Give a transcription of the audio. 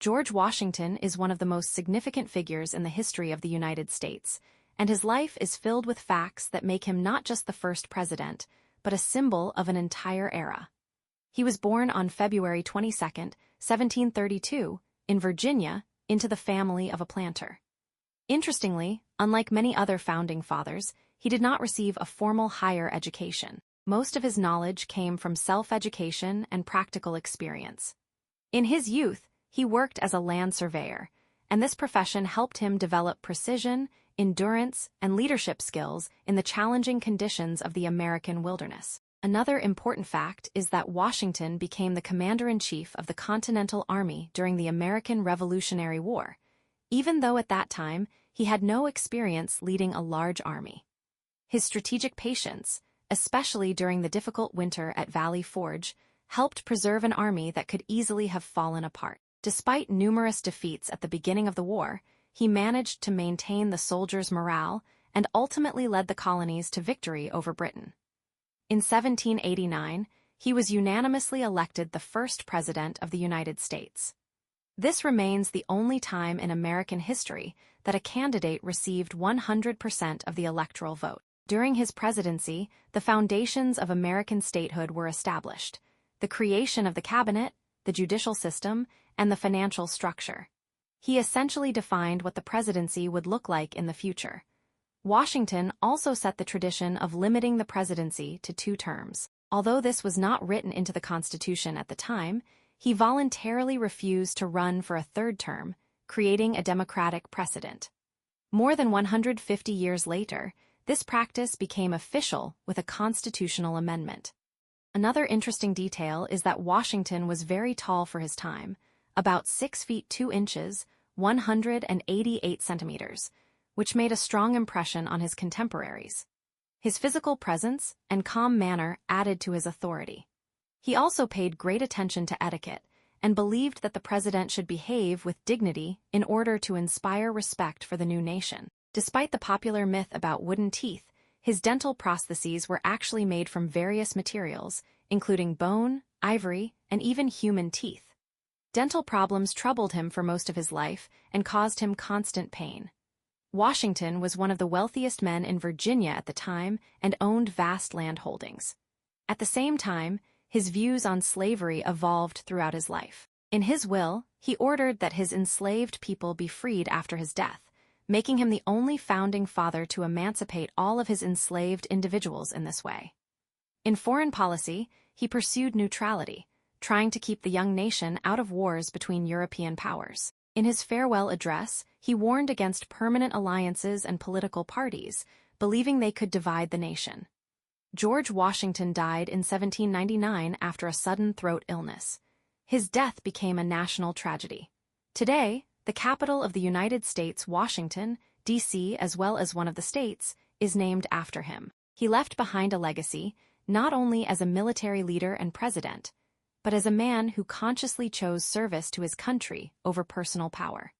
George Washington is one of the most significant figures in the history of the United States, and his life is filled with facts that make him not just the first president, but a symbol of an entire era. He was born on February 22, 1732, in Virginia, into the family of a planter. Interestingly, unlike many other founding fathers, he did not receive a formal higher education. Most of his knowledge came from self-education and practical experience. In his youth, he worked as a land surveyor, and this profession helped him develop precision, endurance, and leadership skills in the challenging conditions of the American wilderness. Another important fact is that Washington became the commander-in-chief of the Continental Army during the American Revolutionary War, even though at that time he had no experience leading a large army. His strategic patience, especially during the difficult winter at Valley Forge, helped preserve an army that could easily have fallen apart. Despite numerous defeats at the beginning of the war, he managed to maintain the soldiers' morale and ultimately led the colonies to victory over Britain. In 1789, he was unanimously elected the first president of the United States. This remains the only time in American history that a candidate received 100% of the electoral vote. During his presidency, the foundations of American statehood were established: the creation of the cabinet, the judicial system, and the financial structure. He essentially defined what the presidency would look like in the future. Washington also set the tradition of limiting the presidency to 2 terms. Although this was not written into the Constitution at the time, he voluntarily refused to run for a 3rd term, creating a democratic precedent. More than 150 years later, this practice became official with a constitutional amendment. Another interesting detail is that Washington was very tall for his time, about 6 feet 2 inches, 188 centimeters, which made a strong impression on his contemporaries. His physical presence and calm manner added to his authority. He also paid great attention to etiquette and believed that the president should behave with dignity in order to inspire respect for the new nation. Despite the popular myth about wooden teeth, his dental prostheses were actually made from various materials, including bone, ivory, and even human teeth. Dental problems troubled him for most of his life and caused him constant pain. Washington was one of the wealthiest men in Virginia at the time and owned vast land holdings. At the same time, his views on slavery evolved throughout his life. In his will, he ordered that his enslaved people be freed after his death, making him the only founding father to emancipate all of his enslaved individuals in this way. In foreign policy, he pursued neutrality, trying to keep the young nation out of wars between European powers. In his farewell address, he warned against permanent alliances and political parties, believing they could divide the nation. George Washington died in 1799 after a sudden throat illness. His death became a national tragedy. Today, the capital of the United States, Washington, D.C., as well as one of the states, is named after him. He left behind a legacy, not only as a military leader and president, but as a man who consciously chose service to his country over personal power.